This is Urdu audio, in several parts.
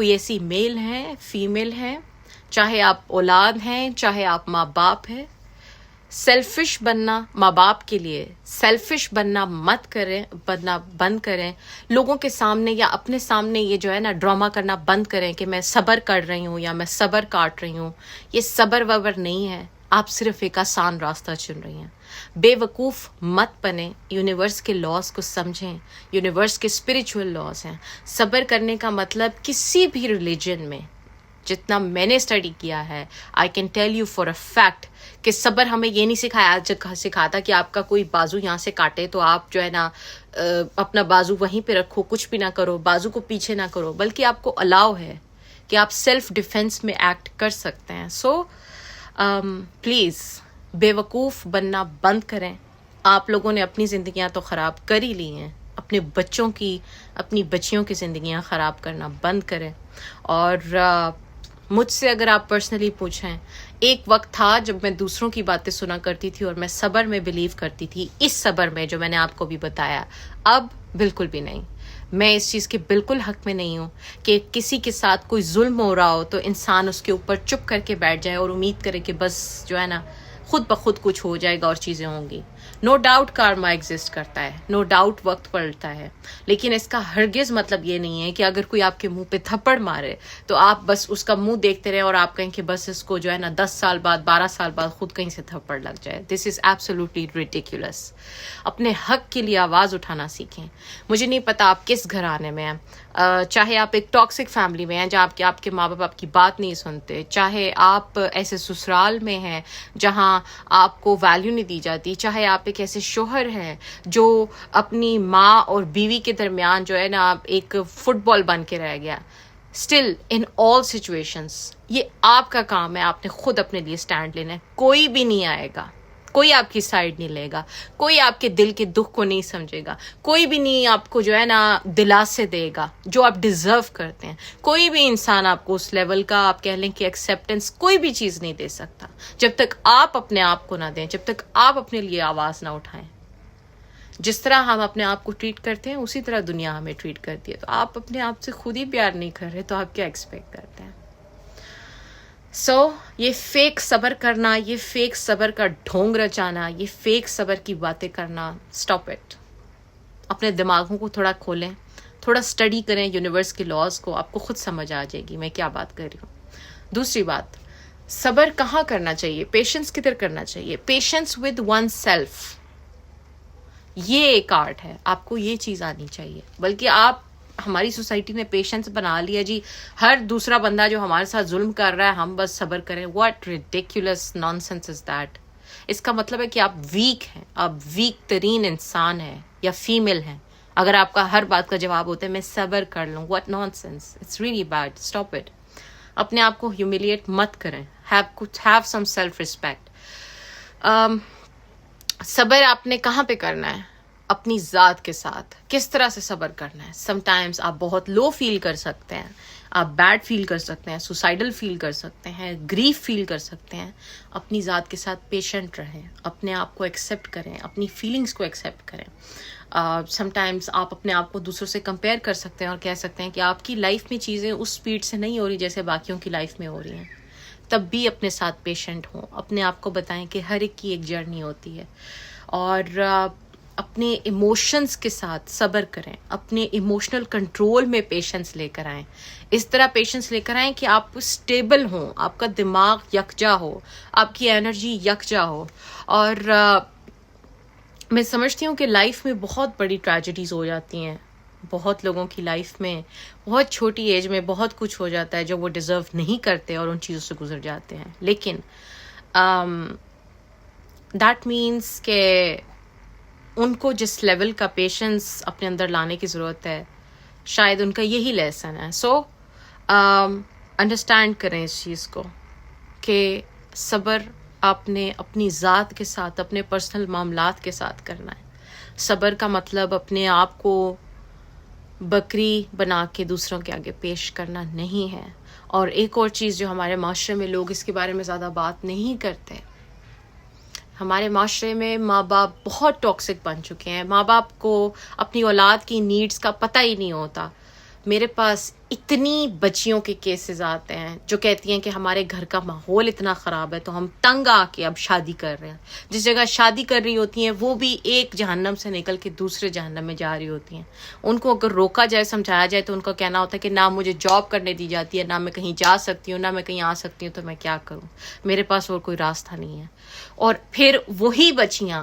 کوئی ایسی میل ہیں، فیمیل ہیں، چاہے آپ اولاد ہیں، چاہے آپ ماں باپ ہیں، سیلفش بننا ماں باپ کے لیے سیلفش بننا بننا بند کریں. لوگوں کے سامنے یا اپنے سامنے یہ جو ہے نا ڈرامہ کرنا بند کریں کہ میں صبر کر رہی ہوں یا میں صبر کاٹ رہی ہوں. یہ صبر وبر نہیں ہے، آپ صرف ایک آسان راستہ چن رہی ہیں. بے وقوف مت بنیں، یونیورس کے لاز کو سمجھیں. یونیورس کے اسپریچول لاز ہیں. صبر کرنے کا مطلب کسی بھی ریلیجن میں جتنا میں نے اسٹڈی کیا ہے، I can tell you for a fact کہ صبر ہمیں یہ نہیں سکھاتا کہ آپ کا کوئی بازو یہاں سے کاٹے تو آپ جو ہے نا اپنا بازو وہیں پہ رکھو، کچھ بھی نہ کرو، بازو کو پیچھے نہ کرو، بلکہ آپ کو الاؤ ہے کہ آپ سیلف ڈیفینس میں ایکٹ کر سکتے ہیں. سو پلیز بے وقوف بننا بند کریں. آپ لوگوں نے اپنی زندگیاں تو خراب کر ہی لی ہیں، اپنے بچوں کی، اپنی بچیوں کی زندگیاں خراب کرنا بند کریں. اور مجھ سے اگر آپ پرسنلی پوچھیں، ایک وقت تھا جب میں دوسروں کی باتیں سنا کرتی تھی اور میں صبر میں بلیو کرتی تھی، اس صبر میں جو میں نے آپ کو بھی بتایا. اب بالکل بھی نہیں. میں اس چیز کے بالکل حق میں نہیں ہوں کہ کسی کے ساتھ کوئی ظلم ہو رہا ہو تو انسان اس کے اوپر چپ کر کے بیٹھ جائے اور امید کرے کہ بس جو ہے نا خود بخود کچھ ہو جائے گا اور چیزیں ہوں گی. نو ڈاؤٹ کارما ایگزسٹ کرتا ہے، نو ڈاؤٹ وقت پلٹتا ہے، لیکن اس کا ہرگز مطلب یہ نہیں ہے کہ اگر کوئی آپ کے منہ پہ تھپڑ مارے تو آپ بس اس کا منہ دیکھتے رہیں اور آپ کہیں کہ بس اس کو جو ہے نا 10 سال بعد 12 سال بعد خود کہیں سے تھپڑ لگ جائے. دس از ایبسولوٹلی ریڈیکولس. اپنے حق کے لیے آواز اٹھانا سیکھیں. مجھے نہیں پتا آپ کس گھرانے میں ہیں، چاہے آپ ایک ٹاکسک فیملی میں ہیں جہاں آپ کے ماں باپ آپ کی بات نہیں سنتے، چاہے آپ ایسے سسرال میں ہیں جہاں آپ کو ویلیو نہیں دی جاتی، چاہے آپ ایک ایسے شوہر ہیں جو اپنی ماں اور بیوی کے درمیان جو ہے نا ایک فٹ بال بن کے رہ گیا. اسٹل ان آل سچویشنس یہ آپ کا کام ہے، آپ نے خود اپنے لیے اسٹینڈ لینا ہے. کوئی بھی نہیں آئے گا، کوئی آپ کی سائڈ نہیں لے گا، کوئی آپ کے دل کے دکھ کو نہیں سمجھے گا، کوئی بھی نہیں آپ کو جو ہے نا دلاسے دے گا جو آپ ڈیزرو کرتے ہیں. کوئی بھی انسان آپ کو اس لیول کا آپ کہہ لیں کہ ایکسیپٹنس کوئی بھی چیز نہیں دے سکتا جب تک آپ اپنے آپ کو نہ دیں، جب تک آپ اپنے لیے آواز نہ اٹھائیں. جس طرح ہم اپنے آپ کو ٹریٹ کرتے ہیں اسی طرح دنیا ہمیں ٹریٹ کرتی ہے. تو آپ اپنے آپ سے خود ہی پیار نہیں کر رہے تو آپ کیا ایکسپیکٹ کرتے ہیں؟ یہ فیک صبر کرنا، یہ فیک صبر کا ڈھونگ رچانا، یہ فیک صبر کی باتیں کرنا، اسٹاپ اٹ. اپنے دماغوں کو تھوڑا کھولیں، تھوڑا اسٹڈی کریں یونیورس کے لاز کو، آپ کو خود سمجھ آ جائے گی میں کیا بات کر رہی ہوں. دوسری بات، صبر کہاں کرنا چاہیے، پیشنس کدھر کرنا چاہیے. پیشنس ود ون سیلف، یہ ایک آرٹ ہے. آپ کو یہ چیز آنی چاہیے. بلکہ آپ ہماری سوسائٹی نے پیشنس بنا لیا جی، ہر دوسرا بندہ جو ہمارے ساتھ ظلم کر رہا ہے ہم بس صبر کریں. What ridiculous nonsense is that. اس کا مطلب ہے کہ آپ ویک ہیں، آپ ویک ترین انسان ہیں یا فیمیل ہیں اگر آپ کا ہر بات کا جواب ہوتا ہے میں صبر کر لوں. What nonsense, it's really bad. Stop it. اپنے آپ کو ہیوملیٹ مت کریں. Have some self respect. صبر آپ نے کہاں پہ کرنا ہے؟ اپنی ذات کے ساتھ. کس طرح سے صبر کرنا ہے؟ سم ٹائمز آپ بہت لو فیل کر سکتے ہیں، آپ بیڈ فیل کر سکتے ہیں، سوسائڈل فیل کر سکتے ہیں، گریف فیل کر سکتے ہیں. اپنی ذات کے ساتھ پیشنٹ رہیں، اپنے آپ کو ایکسیپٹ کریں، اپنی فیلنگس کو ایکسیپٹ کریں. سم ٹائمز آپ اپنے آپ کو دوسروں سے کمپیئر کر سکتے ہیں اور کہہ سکتے ہیں کہ آپ کی لائف میں چیزیں اس سپیڈ سے نہیں ہو رہی جیسے باقیوں کی لائف میں ہو رہی ہیں. تب بھی اپنے ساتھ پیشنٹ ہوں. اپنے آپ کو بتائیں کہ ہر ایک کی ایک جرنی ہوتی ہے اور اپنے ایموشنز کے ساتھ صبر کریں. اپنے ایموشنل کنٹرول میں پیشنس لے کر آئیں. اس طرح پیشنس لے کر آئیں کہ آپ اسٹیبل ہوں، آپ کا دماغ یکجا ہو، آپ کی انرجی یکجا ہو. اور میں سمجھتی ہوں کہ لائف میں بہت بڑی ٹریجڈیز ہو جاتی ہیں. بہت لوگوں کی لائف میں بہت چھوٹی ایج میں بہت کچھ ہو جاتا ہے جو وہ ڈیزرو نہیں کرتے اور ان چیزوں سے گزر جاتے ہیں. لیکن دیٹ مینس کہ ان کو جس لیول کا پیشنس اپنے اندر لانے کی ضرورت ہے شاید ان کا یہی لیسن ہے. سو انڈرسٹینڈ کریں اس چیز کو کہ صبر آپ نے اپنی ذات کے ساتھ، اپنے پرسنل معاملات کے ساتھ کرنا ہے. صبر کا مطلب اپنے آپ کو بکری بنا کے دوسروں کے آگے پیش کرنا نہیں ہے. اور ایک اور چیز جو ہمارے معاشرے میں لوگ اس کے بارے میں زیادہ بات نہیں کرتے، ہمارے معاشرے میں ماں باپ بہت ٹاکسک بن چکے ہیں. ماں باپ کو اپنی اولاد کی نیڈز کا پتہ ہی نہیں ہوتا. میرے پاس اتنی بچیوں کے کیسز آتے ہیں جو کہتی ہیں کہ ہمارے گھر کا ماحول اتنا خراب ہے تو ہم تنگ آ کے اب شادی کر رہے ہیں. جس جگہ شادی کر رہی ہوتی ہیں وہ بھی ایک جہنم سے نکل کے دوسرے جہنم میں جا رہی ہوتی ہیں. ان کو اگر روکا جائے, سمجھایا جائے, تو ان کا کہنا ہوتا ہے کہ نہ مجھے جاب کرنے دی جاتی ہے, نہ میں کہیں جا سکتی ہوں, نہ میں کہیں آ سکتی ہوں, تو میں کیا کروں, میرے پاس اور کوئی راستہ نہیں ہے. اور پھر وہی بچیاں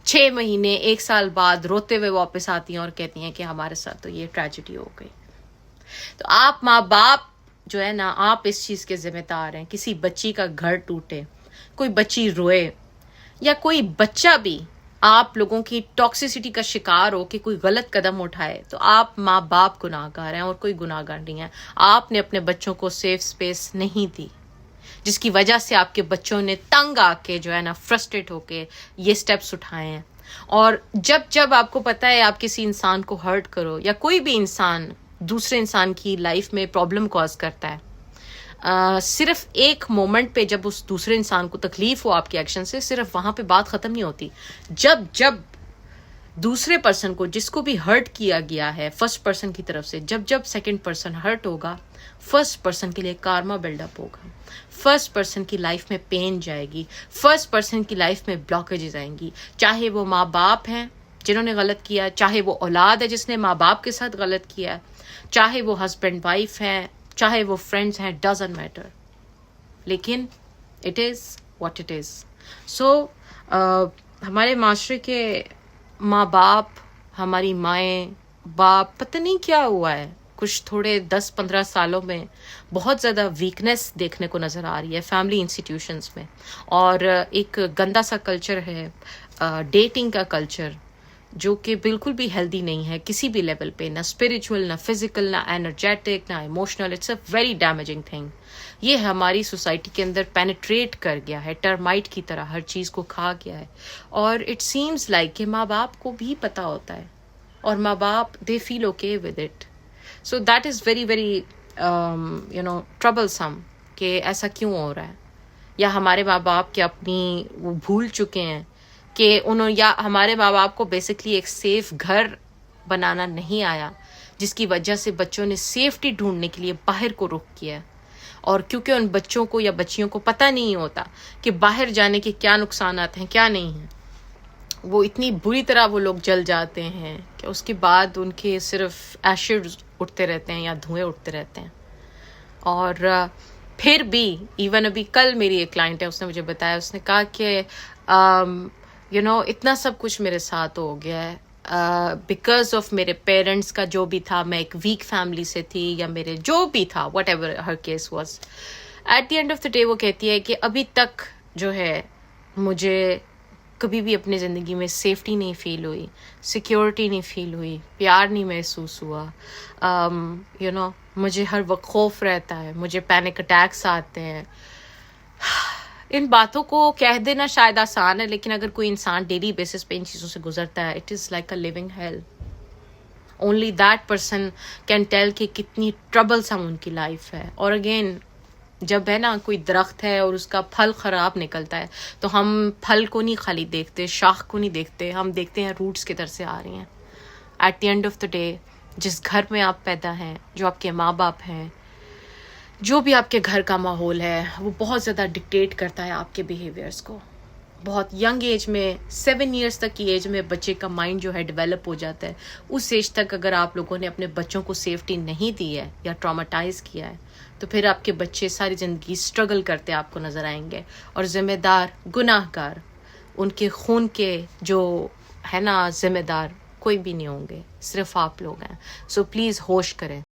6 مہینے 1 سال بعد روتے ہوئے واپس آتی ہیں اور کہتی ہیں کہ ہمارے ساتھ تو یہ ٹریجڈی ہو گئی. تو آپ ماں باپ جو ہے نا, آپ اس چیز کے ذمہ دار ہیں. کسی بچی کا گھر ٹوٹے, کوئی بچی روئے, یا کوئی بچہ بھی آپ لوگوں کی ٹاکسیسٹی کا شکار ہو کہ کوئی غلط قدم اٹھائے, تو آپ ماں باپ گناہگار ہیں اور کوئی گناہگار نہیں ہے. آپ نے اپنے بچوں کو سیف اسپیس نہیں دی, جس کی وجہ سے آپ کے بچوں نے تنگ آ کے جو ہے نا فرسٹریٹ ہو کے یہ سٹیپس اٹھائے ہیں. اور جب آپ کو پتہ ہے آپ کسی انسان کو ہرٹ کرو, یا کوئی بھی انسان دوسرے انسان کی لائف میں پرابلم کاز کرتا ہے, صرف ایک مومنٹ پہ جب اس دوسرے انسان کو تکلیف ہو آپ کے ایکشن سے, صرف وہاں پہ بات ختم نہیں ہوتی. جب دوسرے پرسن کو, جس کو بھی ہرٹ کیا گیا ہے فرسٹ پرسن کی طرف سے, جب سیکنڈ پرسن ہرٹ ہوگا, فرسٹ پرسن کے لیے کارما بلڈ اپ ہوگا, فرسٹ پرسن کی لائف میں پین جائے گی, فرسٹ پرسن کی لائف میں بلاکیجز آئیں گی. چاہے وہ ماں باپ ہیں جنہوں نے غلط کیا, چاہے وہ اولاد ہے جس نے ماں باپ کے ساتھ غلط کیا, چاہے وہ ہسبینڈ وائف ہیں, چاہے وہ فرینڈز ہیں, ڈزنٹ میٹر. لیکن it is what it is. So ہمارے معاشرے کے ماں باپ, ہماری مائیں باپ, پتہ نہیں کیا ہوا ہے, کچھ تھوڑے 10-15 سالوں میں بہت زیادہ ویکنیس دیکھنے کو نظر آ رہی ہے فیملی انسٹیٹیوشنز میں. اور ایک گندا سا کلچر ہے, ڈیٹنگ کا کلچر, جو کہ بالکل بھی ہیلدی نہیں ہے کسی بھی لیول پہ, نہ اسپریچول, نہ فزیکل, نہ انرجیٹک, نہ emotional. It's a very damaging thing. یہ ہماری سوسائٹی کے اندر پینیٹریٹ کر گیا ہے, ٹرمائٹ کی طرح ہر چیز کو کھا گیا ہے. اور اٹ سیمز لائک کہ ماں باپ کو بھی پتہ ہوتا ہے, اور ماں باپ they feel okay with it. So that is very very troublesome کہ ایسا کیوں ہو رہا ہے. یا ہمارے ماں باپ کے اپنی وہ بھول چکے ہیں کہ یا ہمارے ماں باپ کو بیسکلی ایک سیف گھر بنانا نہیں آیا, جس کی وجہ سے بچوں نے سیفٹی ڈھونڈنے کے لیے باہر کو رخ کیا. اور کیونکہ ان بچوں کو یا بچیوں کو پتہ نہیں ہوتا کہ باہر جانے کے کیا نقصانات ہیں کیا نہیں ہیں, وہ اتنی بری طرح وہ لوگ جل جاتے ہیں کہ اس کے بعد ان کے صرف ایشز اٹھتے رہتے ہیں یا دھوئیں اٹھتے رہتے ہیں. اور پھر بھی ایون ابھی کل میری ایک کلائنٹ ہے, اس نے مجھے بتایا, اس نے کہا کہ اتنا سب کچھ میرے ساتھ ہو گیا ہے بیکاز آف میرے پیرنٹس کا جو بھی تھا, میں ایک ویک فیملی سے تھی, یا میرے جو بھی تھا whatever her case was. At the end of the day وہ کہتی ہے کہ ابھی تک جو ہے مجھے کبھی بھی اپنی زندگی میں سیفٹی نہیں فیل ہوئی, سیکیورٹی نہیں فیل ہوئی, پیار نہیں محسوس ہوا. مجھے ہر وقت خوف رہتا ہے, مجھے پینک اٹیکس آتے ہیں. ان باتوں کو کہہ دینا شاید آسان ہے, لیکن اگر کوئی انسان ڈیلی بیسس پہ ان چیزوں سے گزرتا ہے, it is like a living hell. Only that person can tell کہ کتنی ٹربل سم ان کی لائف ہے. اور اگین جب ہے نا کوئی درخت ہے اور اس کا پھل خراب نکلتا ہے, تو ہم پھل کو نہیں خالی دیکھتے, شاخ کو نہیں دیکھتے, ہم دیکھتے ہیں روٹس کدھر سے آ رہی ہیں. At the end of the day جس گھر میں آپ پیدا ہیں, جو آپ کے ماں باپ ہیں, جو بھی آپ کے گھر کا ماحول ہے, وہ بہت زیادہ ڈکٹیٹ کرتا ہے آپ کے بیہیویئرس کو. بہت ینگ ایج میں 7 ایئرس تک کی ایج میں بچے کا مائنڈ جو ہے ڈیولپ ہو جاتا ہے. اس ایج تک اگر آپ لوگوں نے اپنے بچوں کو سیفٹی نہیں دی ہے یا ٹرامیٹائز کیا ہے, تو پھر آپ کے بچے ساری زندگی اسٹرگل کرتے آپ کو نظر آئیں گے. اور ذمہ دار, گناہ گار, ان کے خون کے جو ہے نا ذمہ دار کوئی بھی نہیں ہوں گے, صرف آپ لوگ ہیں. سو پلیز ہوش کریں.